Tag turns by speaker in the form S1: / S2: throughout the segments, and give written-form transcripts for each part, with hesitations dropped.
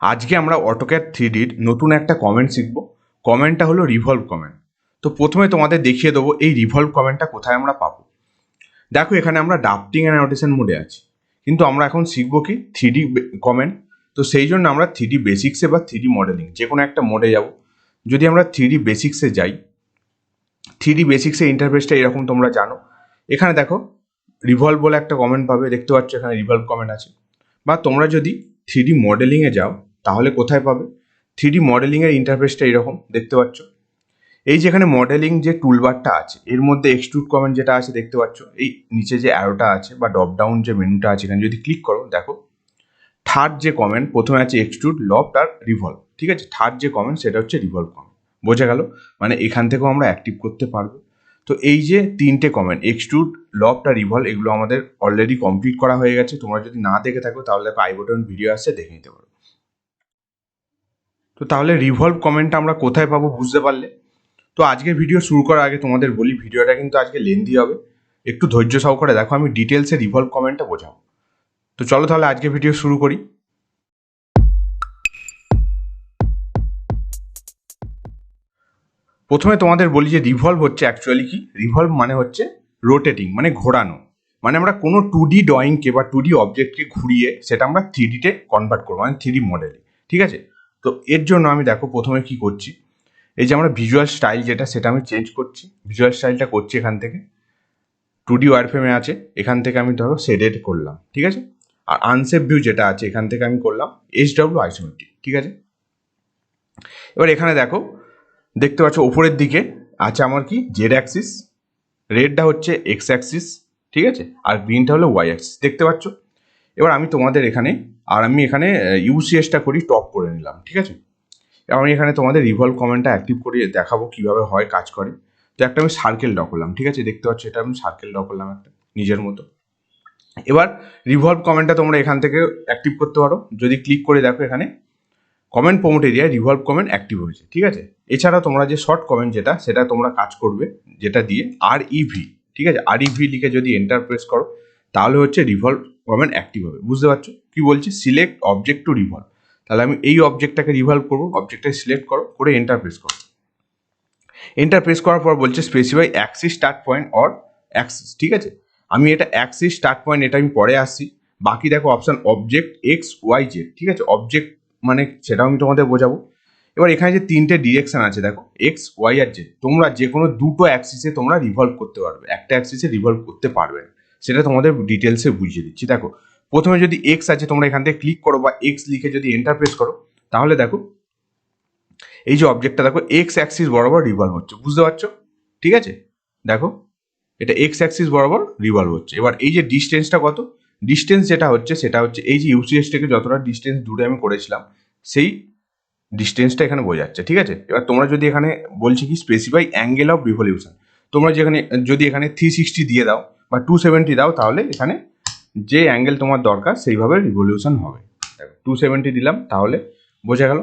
S1: আজকে আমরা অটোক্যাড 3Dর নতুন একটা কমেন্ট শিখব। কমেন্টটা হলো রিভলভ কমেন্ট। তো প্রথমে তোমাদের দেখিয়ে দেবো এই রিভলভ কমেন্টটা কোথায় আমরা পাবো। দেখো এখানে আমরা ড্রাফটিং অ্যান্ড অ্যানোটেশন মোডে আছি, কিন্তু আমরা এখন শিখবো কি 3D কমেন্ট। তো সেই জন্য আমরা 3D বেসিক্সে বা 3D মডেলিং যে কোনো একটা মোডে যাব। যদি আমরা 3D বেসিক্সে যাই, 3D বেসিক্সের ইন্টারফেসটা এরকম তোমরা জানো। এখানে দেখো রিভলভ বলে একটা কমেন্ট পাবে, দেখতে পাচ্ছ এখানে রিভলভ কমেন্ট আছে। বা তোমরা যদি 3D মডেলিংয়ে যাও তাহলে কোথায় পাবে, 3D মডেলিংয়ের ইন্টারফেসটা এরকম দেখতে পাচ্ছ। এই যেখানে মডেলিং যে টুলবারটা আছে এর মধ্যে এক্সট্রুড কমেন্ট যেটা আছে দেখতে পাচ্ছ, এই নিচে যে অ্যারোটা আছে বা ড্রপ ডাউন যে মেনুটা আছে এখানে যদি ক্লিক করো, দেখো থার্ড যে কমেন্ট প্রথমে আছে এক্সট্রুড, লফট আর রিভলভ। ঠিক আছে, থার্ড যে কমেন্ট সেটা হচ্ছে রিভলভ কমেন্ট। বোঝা গেল? মানে এখান থেকেও আমরা অ্যাক্টিভ করতে পারবো। তো এই যে তিনটে কমেন্ট এক্সট্রুড, লফট আর রিভলভ এগুলো আমাদের অলরেডি কমপ্লিট করা হয়ে গেছে। তোমরা যদি না দেখে থাকো তাহলে দেখো আই বাটন ভিডিও আসছে, দেখে নিতে পারো। তো তাহলে রিভলভ কমেন্টটা আমরা কোথায় পাবো বুঝতে পারলে। তো আজকের ভিডিও শুরু করার আগে তোমাদের বলি, ভিডিওটা কিন্তু আজকে লেন্দি হবে, একটু ধৈর্য সহকারে দেখো, আমি ডিটেলসে রিভলভ কমেন্টটা বোঝাবো। তো চলো তাহলে আজকে ভিডিও শুরু করি। প্রথমে তোমাদের বলি যে রিভলভ হচ্ছে অ্যাকচুয়ালি কি। রিভলভ মানে হচ্ছে রোটেটিং, মানে ঘোরানো। মানে আমরা কোনো 2D ড্রয়িংকে বা 2D অবজেক্টকে ঘুরিয়ে সেটা আমরা 3Dতে কনভার্ট করবো, মানে 3D মডেলে। ঠিক আছে, তো এর জন্য আমি দেখো প্রথমে কি করছি, এই যে আমরা ভিজুয়াল স্টাইল যেটা সেটা আমি চেঞ্জ করছি। ভিজুয়াল স্টাইলটা করছি এখান থেকে 2D ওয়ারফ্রেমে আছে, এখান থেকে আমি ধরো শেডেড করলাম। ঠিক আছে, আর আনসেপ ভিউ যেটা আছে এখান থেকে আমি করলাম SW আইসোমেট্রিক। ঠিক আছে, এবার এখানে দেখো দেখতে পাচ্ছ ওপরের দিকে আছে আমার কি জেড অ্যাক্সিস, রেডটা হচ্ছে এক্স অ্যাক্সিস, ঠিক আছে, আর গ্রিনটা হলো ওয়াই অ্যাক্সিস, দেখতে পাচ্ছ। এবার আমি তোমাদের এখানে আমি এখানে ইউসিএসটা করি, টপ করে নিলাম। ঠিক আছে, আমি এখানে তোমাদের রিভলভ কমেন্টটা অ্যাক্টিভ করিয়ে দেখাবো কীভাবে হয়, কাজ করে। তো একটা আমি সার্কেল ড্র করলাম। ঠিক আছে, দেখতে পাচ্ছ এটা আমি সার্কেল ড্র করলাম একটা নিজের মতো। এবার রিভলভ কমেন্টটা তোমরা এখান থেকে অ্যাক্টিভ করতে পারো। যদি ক্লিক করে দেখো এখানে কমেন্ট প্রমোট এরিয়ায় রিভলভ কমেন্ট অ্যাক্টিভ হয়েছে। ঠিক আছে, এছাড়া তোমরা যে শর্ট কমেন্ট যেটা সেটা তোমরা কাজ করবে যেটা দিয়ে REV। ঠিক আছে, REV লিখে যদি এন্টার প্রেস করো তাহলে হচ্ছে রিভলভ কমেন্ট অ্যাক্টিভ হবে। বুঝতে পারছো কি বলছি? Select object to revolve. তাহলে আমি এই অবজেক্টটাকে রিভলভ করবো, অবজেক্টটাকে সিলেক্ট করো, করে এন্টার প্রেস করো। এন্টার প্রেস করার পর বলছে specify Axis start point or Axis. ঠিক আছে, আমি এটা অ্যাক্সিস স্টার্ট পয়েন্ট এটা আমি পরে আসছি। বাকি দেখো অপশান অবজেক্ট XYZ। ঠিক আছে, অবজেক্ট মানে সেটাও আমি তোমাদের বোঝাবো। এবার এখানে যে তিনটে ডিরেকশন আছে দেখো XY আর Z, তোমরা যে কোনো দুটো অ্যাক্সিসে তোমরা রিভলভ করতে পারবে, একটা অ্যাক্সিসে রিভলভ করতে পারবে না, সেটা তোমাদের ডিটেলসে বুঝিয়ে দিচ্ছি। দেখো প্রথমে যদি X আছে তোমরা এখান থেকে ক্লিক করো বা X লিখে যদি এন্টার প্রেস করো তাহলে দেখো এই যে অবজেক্টটা দেখো X অ্যাক্সিস বরাবর রিভলভ হচ্ছে। বুঝতে পারছো? ঠিক আছে, দেখো এটা X অ্যাক্সিস বরাবর রিভলভ হচ্ছে। এবার এই যে ডিস্টেন্সটা কত, ডিস্টেন্স যেটা হচ্ছে সেটা হচ্ছে এই যে ইউসিএস থেকে যতটা ডিস্টেন্স দূরে আমি করেছিলাম সেই ডিস্টেন্সটা এখানে বোঝাচ্ছে। ঠিক আছে, এবার তোমরা যদি এখানে বলছি কি স্পেসিফাই অ্যাঙ্গেল অফ রিভলিউশন, তোমরা যেখানে যদি এখানে 360 দিয়ে দাও বা 270 দাও তাহলে এখানে যে অ্যাঙ্গেল তোমার দরকার সেইভাবে রিভলিউশন হবে। দেখো 270 দিলাম, তাহলে বোঝা গেল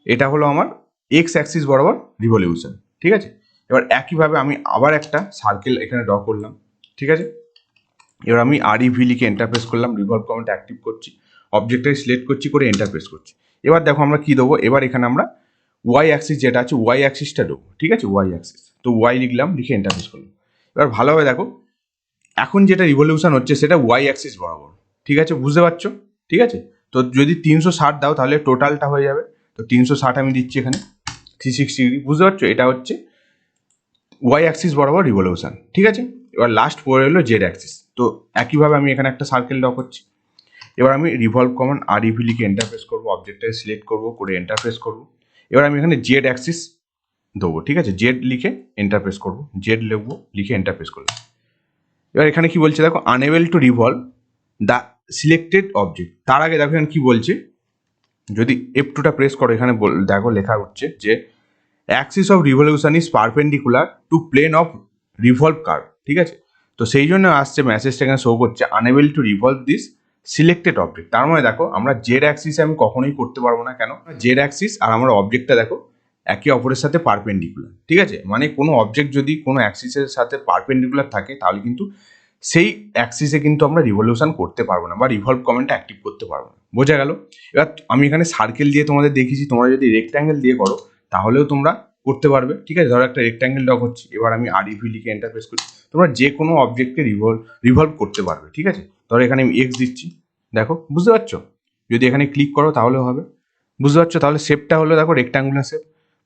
S1: এটা হলো আমার X অ্যাক্সিস বরাবর রিভলিউশন। ঠিক আছে, এবার একইভাবে আমি আবার একটা সার্কেল এখানে ড্র করলাম। ঠিক আছে, এবার আমি REV লিখে এন্টারপ্রেস করলাম, রিভলভ কমেন্ট অ্যাক্টিভ করছি, অবজেক্টটাকে সিলেক্ট করছি, করে এন্টারপ্রেস করছি। এবার দেখো আমরা কি দেবো, এবার এখানে আমরা ওয়াই অ্যাক্সিস যেটা আছে ওয়াই অ্যাক্সিসটা দেবো। ঠিক আছে, ওয়াই অ্যাক্সিস, তো ওয়াই লিখলাম, লিখে এন্টারপ্রেস করলাম। এবার ভালোভাবে দেখো এখন যেটা রিভলিউশন হচ্ছে সেটা ওয়াই অ্যাক্সিস বরাবর। ঠিক আছে, বুঝতে পারছো? ঠিক আছে, তো যদি 360 দাও তাহলে টোটালটা হয়ে যাবে। তো 360 আমি দিচ্ছি এখানে 360 ডিগ্রি। বুঝতে পারছো? এটা হচ্ছে ওয়াই অ্যাক্সিস বরাবর রিভলিউশন। ঠিক আছে, এবার লাস্ট পড়ে হলো জেড অ্যাক্সিস। তো একইভাবে আমি এখানে একটা সার্কেল ড্র করছি। এবার আমি রিভলভ কমেন্ট REV লিখে এন্টারপ্রেস করবো, অবজেক্টটাকে সিলেক্ট করবো, করে এন্টারপ্রেস করবো। এবার আমি এখানে জেড অ্যাক্সিস দেবো। ঠিক আছে, জেড লিখে এন্টারপ্রেস করবো, জেড লিখবো, লিখে এন্টারপ্রেস করলাম। এবার এখানে কি বলছে দেখো, unable to revolve the selected object. তার আগে দেখো এখানে কি বলছে, যদি F2টা প্রেস করো এখানে দেখো লেখা হচ্ছে যে axis of revolution is perpendicular to plane of revolve curve. ঠিক আছে, তো সেই জন্য আসছে মেসেজটা এখানে শো করছে unable to revolve this selected object. তার মানে দেখো আমরা জেড অ্যাক্সিসে আমি কখনোই করতে পারবো না। কেন? জেড অ্যাক্সিস আর আমার অবজেক্টটা দেখো একে অপরের সাথে পারপেন্ডিকুলার। ঠিক আছে, মানে কোনো অবজেক্ট যদি কোনো অ্যাক্সিসের সাথে পারপেন্ডিকুলার থাকে তাহলে কিন্তু সেই অ্যাক্সিসে কিন্তু আমরা রিভলিউশন করতে পারবো না বা রিভলভ কমেন্টটা অ্যাক্টিভ করতে পারবো না। বোঝা গেল? এবার আমি এখানে সার্কেল দিয়ে তোমাদের দেখিয়েছি, তোমরা যদি রেক্ট্যাঙ্গেল দিয়ে করো তাহলেও তোমরা করতে পারবে। ঠিক আছে, ধরো একটা রেক্ট্যাঙ্গেল ড্র করছি, এবার আমি আরইভি লিখে এন্টারপ্রেস করছি, তোমরা যে কোনো অবজেক্টকে রিভলভ করতে পারবে। ঠিক আছে, ধরো এখানে আমি এক্স দিচ্ছি, দেখো বুঝতে পারছো? যদি এখানে ক্লিক করো তাহলেও হবে, বুঝতে পারছো? তাহলে শেপটা হলো দেখো রেক্ট্যাঙ্গুলার শেপ,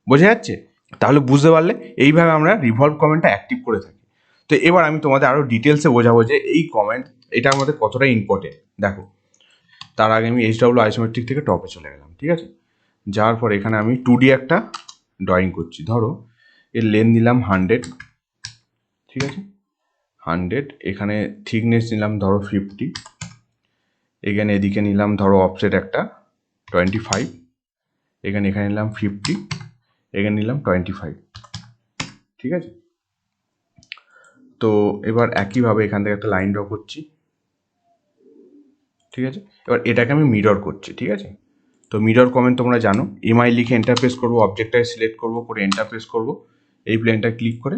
S1: বোঝা যাচ্ছে? তাহলে বুঝতে পারলে এইভাবে আমরা রিভলভ কমেন্টটা অ্যাক্টিভ করে থাকি। তো এবার আমি তোমাদের আরও ডিটেলসে বোঝাবো যে এই কমেন্ট এটা আমাদের কতটা ইম্পর্টেন্ট। দেখো, তার আগে আমি এইচডব্লিউ আইসোমেট্রিক থেকে টপে চলে গেলাম। ঠিক আছে, যাওয়ার পর এখানে আমি 2D একটা ড্রয়িং করছি। ধরো এর লেন্থ নিলাম 100, ঠিক আছে 100, এখানে থিকনেস নিলাম ধরো 50, এখানে এদিকে নিলাম ধরো অফসেট একটা 25, এখানে নিলাম 50, এখানে নিলাম 25। ঠিক আছে, তো এবার একইভাবে এখান থেকে একটা লাইন ড্র করছি। ঠিক আছে, এবার এটাকে আমি মিরর করছি। ঠিক আছে, তো মিরর কমেন্ট তোমরা জানো, এমআই লিখে এন্টারপ্রেস করবো, অবজেক্টটাকে সিলেক্ট করবো, করে এন্টারপ্রেস করবো, এই প্লেনটা ক্লিক করে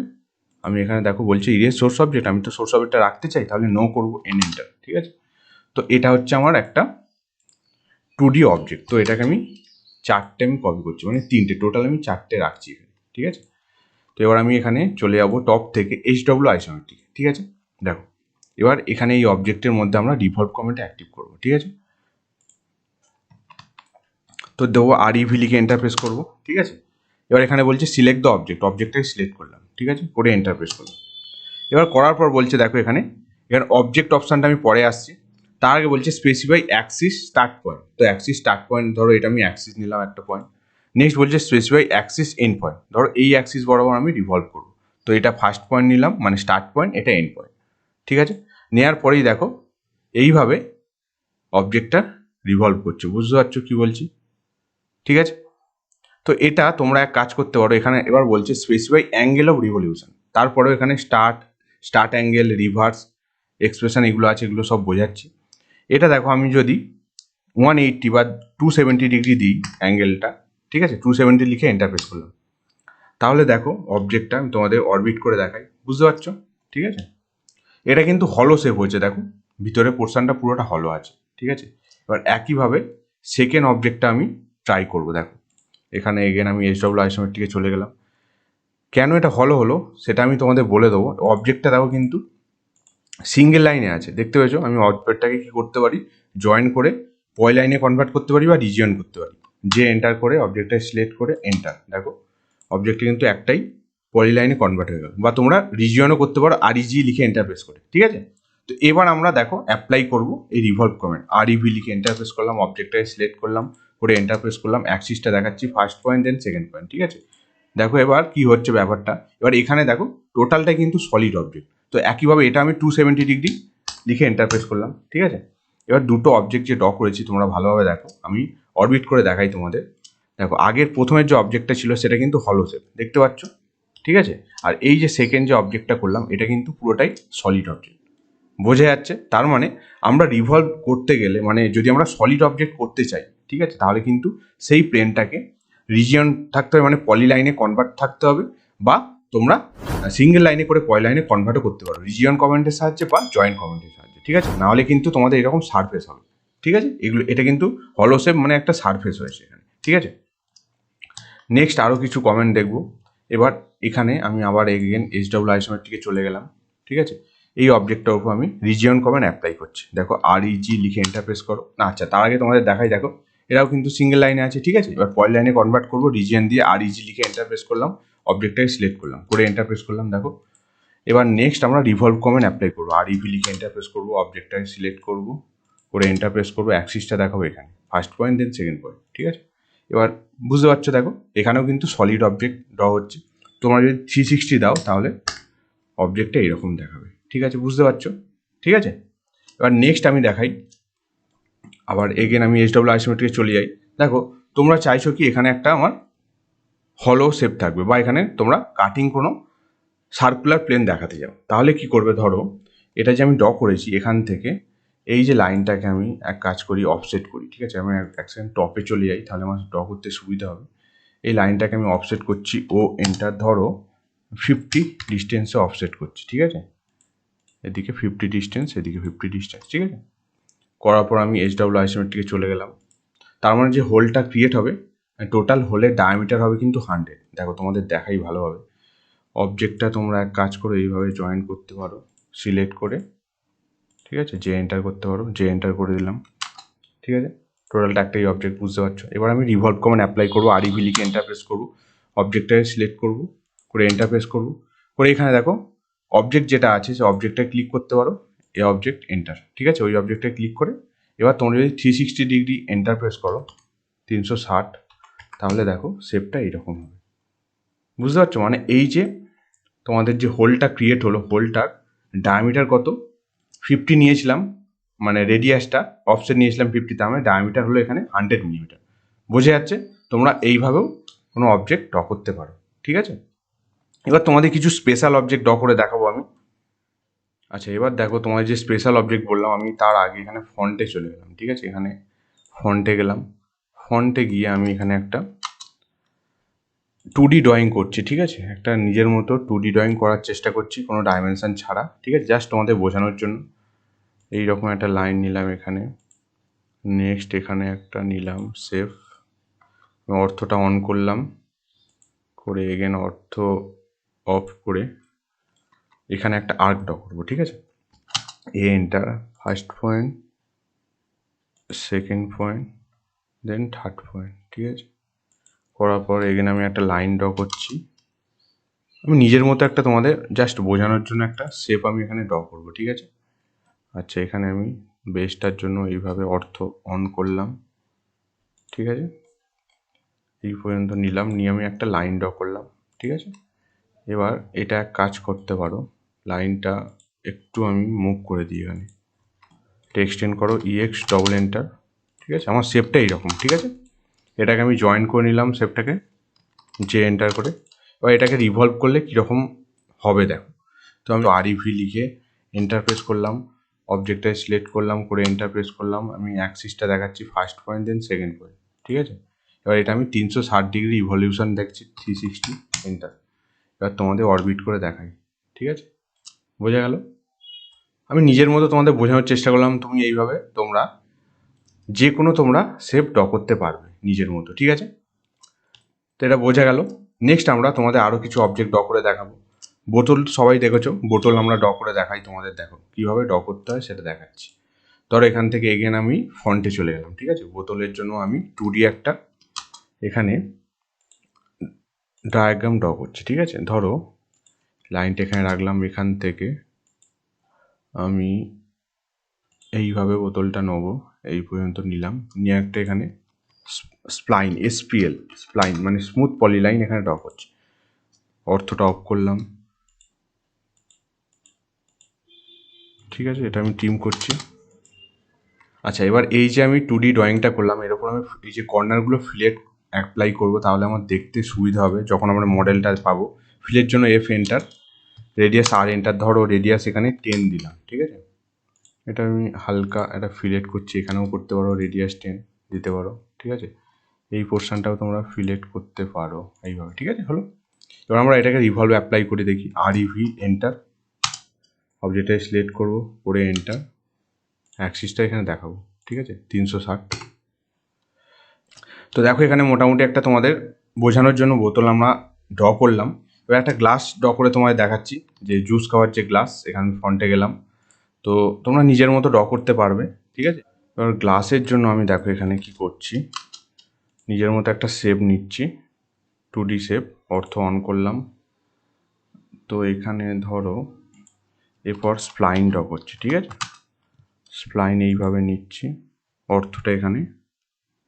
S1: আমি এখানে দেখো বলছি ইরেজ সোর্স অবজেক্ট, আমি তো সোর্স অবজেক্টটা রাখতে চাই, তাহলে নো করবো, এন্টার। ঠিক আছে, তো এটা হচ্ছে আমার একটা 2D অবজেক্ট। তো এটাকে আমি 4টে আমি কপি করছি, মানে 3টে, টোটাল আমি 4টে রাখছি এখানে। ঠিক আছে, তো এবার আমি এখানে চলে যাবো টপ থেকে এইচডব্লিউ আইসোমেট্রিক। ঠিক আছে, দেখো এবার এখানে এই অবজেক্টের মধ্যে আমরা রিভলভ কমেন্ট অ্যাক্টিভ করবো। ঠিক আছে, তো দেবো আরইভি লিখে এন্টারপ্রেস করবো। ঠিক আছে, এবার এখানে বলছে সিলেক্ট দ্য অবজেক্ট, অবজেক্টটাকে সিলেক্ট করলাম। ঠিক আছে, করে এন্টারপ্রেস করলাম। এবার করার পর বলছে দেখো এখানে অবজেক্ট অপশানটা আমি পরে আসছি, তার আগে বলছে স্পেসিফাই অ্যাক্সিস স্টার্ট পয়েন্ট। তো অ্যাক্সিস স্টার্ট পয়েন্ট ধরো এটা আমি অ্যাক্সিস নিলাম একটা পয়েন্ট। নেক্সট বলছে স্পেসিফাই অ্যাক্সিস এন্ড পয়েন্ট, ধরো এই অ্যাক্সিস বরাবর আমি রিভলভ করবো, তো এটা ফার্স্ট পয়েন্ট নিলাম, মানে স্টার্ট পয়েন্ট, এটা এন্ড পয়েন্ট। ঠিক আছে, নেওয়ার পরেই দেখো এইভাবে অবজেক্টটা রিভলভ করছে, বুঝতে পারছো কি বলছি? ঠিক আছে, তো এটা তোমরা এক কাজ করতে পারো, এখানে এবার বলছে স্পেসিফাই অ্যাঙ্গেল অফ রিভলিউশন, তারপরেও এখানে স্টার্ট অ্যাঙ্গেল, রিভার্স, এক্সপ্রেশন এগুলো আছে, এগুলো সব বোঝাচ্ছি। এটা দেখো আমি যদি 180 বা 270 ডিগ্রি দিই অ্যাঙ্গেলটা, ঠিক আছে 270 লিখে এন্টারপ্রেস করলাম, তাহলে দেখো অবজেক্টটা আমি তোমাদের অরবিট করে দেখাই, বুঝতে পারছো? ঠিক আছে, এটা কিন্তু হলো শেপ হয়েছে, দেখো ভিতরে পোর্শনটা পুরোটা হলো আছে। ঠিক আছে, এবার একইভাবে সেকেন্ড অবজেক্টটা আমি ট্রাই করবো। দেখো এখানে এগেন আমি এইচডব্লিউ আইসোমেট্রিকে চলে গেলাম, কেন এটা হলো সেটা আমি তোমাদের বলে দেবো। অবজেক্টটা দেখো কিন্তু সিঙ্গেল লাইনে আছে, দেখতে পেয়েছো? আমি অবজেক্টটাকে কী করতে পারি, জয়েন করে পয় লাইনে কনভার্ট করতে পারি বা রিজিয়ন করতে পারি। যে এন্টার করে অবজেক্টটা সিলেক্ট করে এন্টার, দেখো অবজেক্টটা কিন্তু একটাই পলি লাইনে কনভার্ট হয়ে গেল। বা তোমরা রিজিয়নও করতে পারো আরইজি লিখে এন্টারপ্রেস করে। ঠিক আছে, তো এবার আমরা দেখো অ্যাপ্লাই করবো এই রিভলভ কমেন্ট, আরইভি লিখে এন্টারপ্রেস করলাম, অবজেক্টটাকে সিলেক্ট করলাম, করে এন্টারপ্রেস করলাম, অ্যাক্সিসটা দেখাচ্ছি first point then second point. ঠিক আছে, দেখো এবার কি হচ্ছে ব্যাপারটা, এবার এখানে দেখো টোটালটা কিন্তু সলিড অবজেক্ট। তো একইভাবে এটা আমি 270 ডিগ্রি লিখে এন্টারপ্রেস করলাম। ঠিক আছে, এবার দুটো অবজেক্ট যে ড্র করেছি তোমরা ভালোভাবে দেখো, আমি অরবিট করে দেখাই তোমাদের। দেখো আগের প্রথমের যে অবজেক্টটা ছিল সেটা কিন্তু হলো শেপ, দেখতে পাচ্ছ? ঠিক আছে, আর এই যে সেকেন্ড যে অবজেক্টটা করলাম এটা কিন্তু পুরোটাই সলিড অবজেক্ট, বোঝা যাচ্ছে? তার মানে আমরা রিভলভ করতে গেলে, মানে যদি আমরা সলিড অবজেক্ট করতে চাই, ঠিক আছে, তাহলে কিন্তু সেই প্লেনটাকে রিজিয়ন থাকতে হবে, মানে পলি লাইনে কনভার্ট থাকতে হবে, বা তোমরা সিঙ্গেল লাইনে করে পলি লাইনে কনভার্টও করতে পারো রিজিয়ন কমেন্টের সাহায্যে বা জয়েন্ট কমেন্টের সাহায্যে। ঠিক আছে, নাহলে কিন্তু তোমাদের এরকম সারফেস হবে। ঠিক আছে, এটা কিন্তু হলো শেপ, মানে একটা সারফেস হয়েছে এখানে। ঠিক আছে, নেক্সট আরও কিছু কমেন্ট দেখবো। এবার এখানে আমি আবার এগেন এইচডব্লিউ আইসোমেট্রিকে চলে গেলাম। ঠিক আছে, এই অবজেক্টটার উপর আমি রিজিয়ন কমেন্ট অ্যাপ্লাই করছি। দেখো আরইজি লিখে এন্টারপ্রেস করো না, আচ্ছা তার আগে তোমাদের দেখাই, দেখো এরাও কিন্তু সিঙ্গেল লাইনে আছে। ঠিক আছে, এবার পয়েন্ট লাইনে কনভার্ট করবো, রিজিয়ন দিয়ে আরইজি লিখে এন্টারপ্রেস করলাম, অবজেক্টটাকে সিলেক্ট করলাম, করে এন্টারপ্রেস করলাম। দেখো এবার নেক্সট আমরা রিভলভ কমেন্ট অ্যাপ্লাই করবো, আরইভি লিখে এন্টারপ্রেস করবো, অবজেক্টটাকে সিলেক্ট করবো, করে এন্টারপ্রেস করবো, অ্যাক্সিসটা দেখাবো এখানে first point then second point. ঠিক আছে, এবার বুঝতে পারছো? দেখো এখানেও কিন্তু সলিড অবজেক্ট ড্র হচ্ছে। তোমরা যদি 360 দাও তাহলে অবজেক্টটা এরকম দেখাবে। ঠিক আছে, বুঝতে পারছো? ঠিক আছে, এবার নেক্সট আমি দেখাই, আবার এগেন আমি এইচডব্লিউ আইসোমেট্রিকে চলে যাই। দেখো তোমরা চাইছো কি এখানে একটা আমার হলো শেপ থাকবে, বা এখানে তোমরা কাটিং কোনো সার্কুলার প্লেন দেখাতে যাও, তাহলে কি করবে, ধরো এটা যে আমি ড্র করেছি এখান থেকে এই যে লাইনটাকে আমি এক কাজ করি, অফসেট করি। ঠিক আছে, আমি এক সেকেন্ড টপে চলে যাই, তাহলে আমার ড্র করতে সুবিধা হবে। এই লাইনটাকে আমি অফসেট করছি, ও এন্টার, ধরো 50 ডিস্টেন্সে অফসেট করছি। ঠিক আছে, এদিকে 50 ডিস্টেন্স, এদিকে 50 ডিস্টেন্স, ঠিক আছে। করার পর আমি SW আইসোমেট্রিকে চলে গেলাম। তার মানে যে হোলটা ক্রিয়েট হবে, টোটাল হোলের ডায়ামিটার হবে কিন্তু 100। দেখো তোমাদের দেখাই ভালোভাবে। অবজেক্টটা তোমরা এক কাজ করো, এইভাবে জয়েন করতে পারো সিলেক্ট করে, ঠিক আছে। যে এন্টার করতে পারো, যে এন্টার করে দিলাম, ঠিক আছে। টোটালটা একটাই অবজেক্ট, বুঝতে পারছো। এবার আমি রিভলভ কমান্ড অ্যাপ্লাই করবো, REV লিখে এন্টার প্রেস করবো, অবজেক্টটাকে সিলেক্ট করবো করে এন্টার প্রেস করবো করে এখানে দেখো অবজেক্ট যেটা আছে সেই অবজেক্টটা ক্লিক করতে পারো, এই অবজেক্ট এন্টার, ঠিক আছে। ওই অবজেক্টটা ক্লিক করে এবার তোমরা যদি 360 ডিগ্রি এন্টার প্রেস করো 360, তাহলে দেখো শেপটা এইরকম হবে, বুঝতে পারছো। মানে এই যে তোমাদের যে হোলটা ক্রিয়েট হলো, হোলটার ডায়ামিটার কত 50 নিয়েছিলাম, মানে রেডিয়াসটা অফসেট নিয়েছিলাম 50, তার মানে ডায়ামিটার হলো এখানে 100 মিলিমিটার। বোঝা যাচ্ছে। তোমরা এইভাবেও কোনো অবজেক্ট ড্র করতে পারো, ঠিক আছে। এবার তোমাদের কিছু স্পেশাল অবজেক্ট ড্র করে দেখাবো আমি। আচ্ছা, এবার দেখো তোমাদের যে স্পেশাল অবজেক্ট বললাম আমি, তার আগে এখানে ফন্টে চলে গেলাম, ঠিক আছে। এখানে ফন্টে গেলাম, ফন্টে গিয়ে আমি এখানে একটা 2D ড্রয়িং করছি, ঠিক আছে। একটা নিজের মতো 2D ড্রয়িং করার চেষ্টা করছি, কোনো ডাইমেনশন ছাড়া, ঠিক আছে, জাস্ট তোমাদের বোঝানোর জন্য। এইরকম একটা লাইন নিলাম এখানে, নেক্সট এখানে একটা নিলাম সেভ, অর্থটা অন করলাম, করে এগেন অর্থ অফ করে এখানে একটা আর্ক ড্র করবো, ঠিক আছে। Enter, first point, second point, then third point, ঠিক আছে। করার পর এগেন আমি একটা লাইন ড্র করছি। আমি নিজের মতো একটা তোমাদের জাস্ট বোঝানোর জন্য একটা শেপ আমি এখানে ড্র করবো, ঠিক আছে। আচ্ছা, এখানে আমি বেসটার জন্য এইভাবে অর্থ অন করলাম, ঠিক আছে। এই পর্যন্ত নিলাম, নিয়ে আমি একটা লাইন ড্র করলাম, ঠিক আছে। এবার এটা এক কাজ করতে পারো, লাইনটা একটু আমি মুভ করে দিই, এখানে এটা এক্সটেন্ড করো, EX ডবল এন্টার, ঠিক আছে। আমার শেপটা এইরকম, ঠিক আছে। এটাকে আমি জয়েন করে নিলাম শেপটাকে, যে এন্টার করে। এবার এটাকে রিভলভ করলে কীরকম হবে দেখো। তো আমি REV লিখে এন্টার প্রেস করলাম, অবজেক্টটা সিলেক্ট করলাম, করে এন্টার প্রেস করলাম। আমি অ্যাক্সিসটা দেখাচ্ছি, first point then second point, ঠিক আছে। এবার এটা আমি 360 ডিগ্রি ইভলিউশন দেখছি, 360 এন্টার। এবার তোমাদের অরবিট করে দেখাই, ঠিক আছে। বোঝা গেল। আমি নিজের মতো তোমাদের বোঝানোর চেষ্টা করলাম, তুমি এইভাবে তোমরা যে কোনো তোমরা শেপ ড্র করতে পারবে নিজের মতো, ঠিক আছে। তো এটা বোঝা গেল। নেক্সট আমরা তোমাদের আরও কিছু অবজেক্ট ড্র করে দেখাবো। বোতল সবাই দেখেছো, বোতল আমরা ড্র করে দেখাই তোমাদের, দেখো কীভাবে ড্র করতে হয় সেটা দেখাচ্ছি। ধরো এখান থেকে এগেন আমি ফন্টে চলে গেলাম, ঠিক আছে। বোতলের জন্য আমি 2D একটা এখানে ডায়াগ্রাম ড্র করছি, ঠিক আছে। ধরো লাইনটা এখানে রাখলাম, এখান থেকে আমি এইভাবে বোতলটা নেবো, এই পর্যন্ত নিলাম, নিয়ে একটা এখানে স্প্লাইন, SPL স্প্লাইন মানে স্মুথ পলিলাইন এখানে ড্র করছি। অর্থটা অফ করলাম, ঠিক আছে। এটা আমি ট্রিম করছি। আচ্ছা, এবার এই যে আমি 2D ড্রয়িংটা করলাম, এর উপর আমি এই যে কর্নারগুলো ফিলেট অ্যাপ্লাই করব, তাহলে আমার দেখতে সুবিধা হবে যখন আমরা মডেলটা পাবো। ফিলের জন্য F enter, radius R enter. ধরো রেডিয়াস এখানে 10 দিলাম, ঠিক আছে। এটা আমি হালকা একটা ফিলেট করছি, এখানেও করতে পারো, রেডিয়াস 10 দিতে পারো, ঠিক আছে। এই পোর্শনটাও তোমরা ফিলেট করতে পারো এইভাবে, ঠিক আছে। হলো। এবার আমরা এটাকে রিভলভ অ্যাপ্লাই করে দেখি, REV এন্টার, অবজেক্টটা সিলেক্ট করবো, করে এন্টার, অ্যাক্সিসটা এখানে দেখাবো, ঠিক আছে, 360। তো দেখো এখানে মোটামুটি একটা তোমাদের বোঝানোর জন্য বোতল আমরা ড্র করলাম। এবার একটা গ্লাস ড্র করে তোমাদের দেখাচ্ছি, যে জুস খাওয়ার যে গ্লাস, এখানে ফন্টে গেলাম। তো তোমরা নিজের মতো ড্র করতে পারবে, ঠিক আছে। এবার গ্লাসের জন্য আমি দেখো এখানে কি করছি, নিজের মতো একটা শেপ নিচ্ছি, 2D শেপ, অর্থ অন করলাম। তো এখানে ধরো এরপর স্প্লাইন ড্র করছি, ঠিক আছে। স্প্লাইন এইভাবে নিচ্ছি, অর্থটা এখানে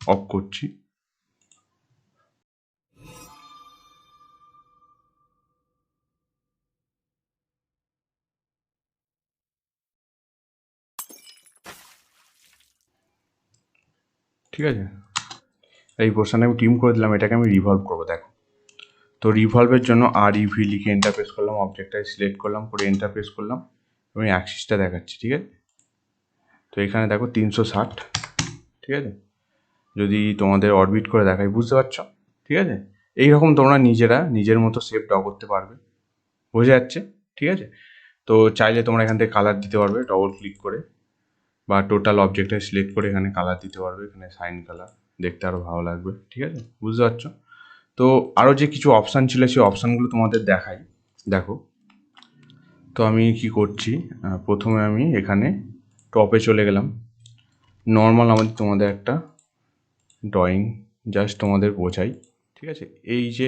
S1: অফ করছি। ঠিক আছে, এই পোর্শনে আমি ট্রিম করে দিলাম, এটাকে আমি রিভলভ করবো। দেখো, তো রিভলভের জন্য REV লিখে এন্টার প্রেস করলাম, অবজেক্টটা সিলেক্ট করলাম, করে এন্টার প্রেস করলাম, আমি অ্যাক্সিসটা দেখাচ্ছি, ঠিক আছে। তো এখানে দেখো 360, ঠিক আছে। যদি তোমাদের অরবিট করে দেখাই, বুঝতে পারছো, ঠিক আছে। এইরকম তোমরা নিজেরা নিজের মতো শেপ ড্র করতে পারবে, বোঝা যাচ্ছে, ঠিক আছে। তো তো চাইলে তোমরা এখান থেকে কালার দিতে পারবে ডবল ক্লিক করে, বা টোটাল অবজেক্টটা সিলেক্ট করে এখানে কালার দিতে পারবে, এখানে সাইন কালার, দেখতে আরও ভালো লাগবে। ঠিক আছে, বুঝতে পারছো? তো আরও যে কিছু অপশান ছিল সেই অপশানগুলো তোমাদের দেখাই, দেখো। তো আমি কি করছি, প্রথমে আমি এখানে টপে চলে গেলাম। নর্মাল তোমাদের একটা ড্রয়িং জাস্ট তোমাদের বোঝাই। ঠিক আছে, এই যে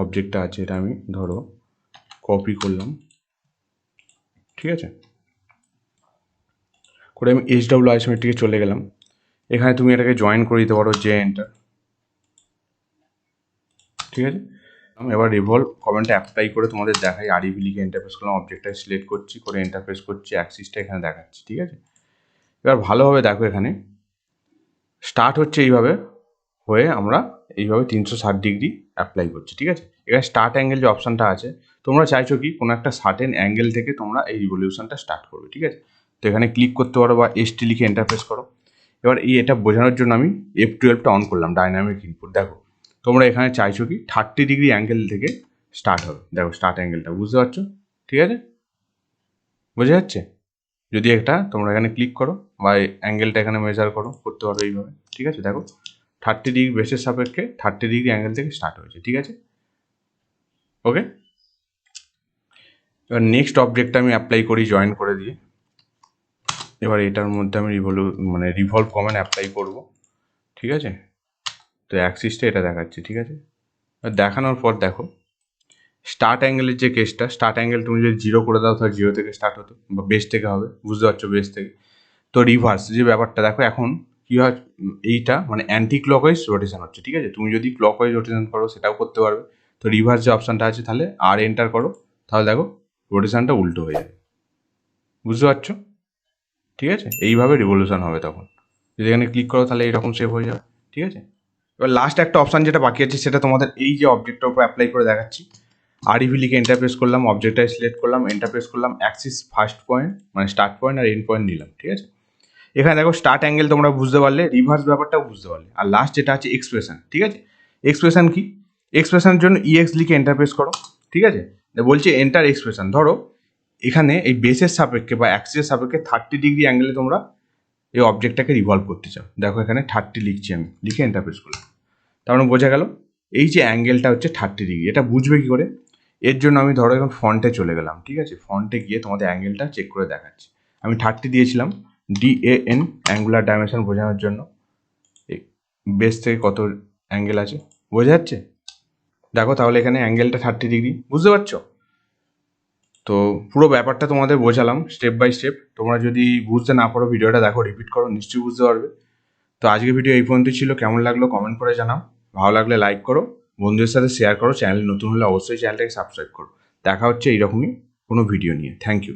S1: অবজেক্টটা আছে এটা আমি ধরো কপি করলাম। ঠিক আছে, করে আমি HW আইসোমেট্রিকে চলে গেলাম। এখানে তুমি এটাকে জয়েন করে দিতে পারো, যে এন্টার। ঠিক আছে, আমি এবার রিভলভ কমেন্টটা অ্যাপ্লাই করে তোমাদের দেখাই। REV লিখে ইন্টারফেস করলাম, অবজেক্টটা সিলেক্ট করছি, করে ইন্টারফেস করছি, অ্যাক্সিসটা এখানে দেখাচ্ছি। ঠিক আছে, এবার ভালোভাবে দেখো, এখানে স্টার্ট হচ্ছে এইভাবে হয়ে আমরা এইভাবে 360 ডিগ্রি অ্যাপ্লাই করছি। ঠিক আছে, এখানে স্টার্ট অ্যাঙ্গেল যে অপশানটা আছে, তোমরা চাইছো কি কোনো একটা সার্টেন অ্যাঙ্গেল থেকে তোমরা এই রিভলিউশনটা স্টার্ট করবে। ঠিক আছে, তো এখানে ক্লিক করতে পারো বা ST লিখে ইন্টারফেস করো। এবার এটা বোঝানোর জন্য আমি F12টা অন করলাম, ডাইনামিক ইনপুট। দেখো তোমরা এখানে চাইছো কি 30 ডিগ্রি অ্যাঙ্গেল থেকে স্টার্ট হবে। দেখো স্টার্ট অ্যাঙ্গেলটা বুঝতে পারছো? ঠিক আছে, বোঝা যাচ্ছে? যদি একটা তোমরা এখানে ক্লিক করো বা অ্যাঙ্গেলটা এখানে মেজার করো, করতে পারো এইভাবে। ঠিক আছে, দেখো 30 ডিগ্রি বেসের সাপেক্ষে 30 ডিগ্রি অ্যাঙ্গেল থেকে স্টার্ট হয়েছে। ঠিক আছে, ওকে। এবার নেক্সট অবজেক্টটা আমি অ্যাপ্লাই করি জয়েন করে দিয়ে। এবার এটার মধ্যে আমি রিভলভ কমেন্ট অ্যাপ্লাই করব। ঠিক আছে, তো অ্যাক্সিসটা এটা দেখাচ্ছি। ঠিক আছে, দেখানোর পর দেখো স্টার্ট অ্যাঙ্গেলের যে কেসটা, স্টার্ট অ্যাঙ্গেল তুমি যদি 0 করে দাও তাহলে 0 থেকে স্টার্ট হতো, বা বেস থেকে হবে, বুঝতে পারছো? বেস থেকে। তো রিভার্স যে ব্যাপারটা দেখো, এখন কী হয়, এইটা অ্যান্টি ক্লকওয়াইজ রোটেশন হচ্ছে। ঠিক আছে, তুমি যদি ক্লকওয়াইজ রোটেশন করো সেটাও করতে পারবে। তো রিভার্স যে অপশানটা আছে, তাহলে আর এন্টার করো, তাহলে দেখো রোটেশনটা উল্টো হয়ে যাবে, বুঝতে পারছো? ঠিক আছে, এইভাবে রিভলিউশন হবে তখন। যদি এখানে ক্লিক করো তাহলে এইরকম সেভ হয়ে যাবে। ঠিক আছে, এবার লাস্ট একটা অপশান যেটা বাকি আছে সেটা তোমাদের এই যে অবজেক্টের উপর অ্যাপ্লাই করে দেখাচ্ছি। REV লিখে ইন্টারপ্রেস করলাম, অবজেক্টটা সিলেক্ট করলাম, ইন্টারপ্রেস করলাম, axis first point start point আর এন্ড পয়েন্ট নিলাম। ঠিক আছে, এখানে দেখো স্টার্ট অ্যাঙ্গেল তোমরা বুঝতে পারলে, রিভার্স ব্যাপারটাও বুঝতে পারলে। আর লাস্ট যেটা আছে এক্সপ্রেশন। ঠিক আছে, এক্সপ্রেশন কি? এক্সপ্রেশনের জন্য EX লিখে ইন্টারপ্রেস করো। ঠিক আছে, বলছে এন্টার এক্সপ্রেশন। ধরো এখানে এই বেসের সাপেক্ষে বা অ্যাক্সিসের সাপেক্ষে 30 ডিগ্রি অ্যাঙ্গেলে তোমরা এই অবজেক্টটাকে রিভলভ করতে চাও। দেখো এখানে 30 লিখছি আমি, লিখে ইন্টারপ্রেস করলাম। তার বোঝা গেল এই যে অ্যাঙ্গেলটা হচ্ছে 30 ডিগ্রি। এটা বুঝবে কী করে? এর জন্য আমি ধরো এখন ফন্টে চলে গেলাম। ঠিক আছে, ফন্টে গিয়ে তোমাদের অ্যাঙ্গেলটা চেক করে দেখাচ্ছি। আমি 30 দিয়েছিলাম, DAN অ্যাঙ্গুলার ডাইমেনশন বোঝানোর জন্য। বেস থেকে কত অ্যাঙ্গেল আছে বোঝা যাচ্ছে? দেখো তাহলে এখানে অ্যাঙ্গেলটা 30 ডিগ্রি, বুঝতে পারছো? তো পুরো ব্যাপারটা তোমাদের বোঝালাম স্টেপ বাই স্টেপ। তোমরা যদি বুঝতে না পারো ভিডিওটা দেখো, রিপিট করো, নিশ্চয়ই বুঝতে পারবে। তো আজকের ভিডিও এই পর্যন্তই ছিল। কেমন লাগলো কমেন্ট করে জানাও, ভালো লাগলে লাইক করো, বন্ধুদের সাথে শেয়ার করো, চ্যানেল নতুন হলে অবশ্যই চ্যানেলটাকে সাবস্ক্রাইব করো। দেখা হচ্ছে এইরকমই কোনো ভিডিও নিয়ে। Thank you.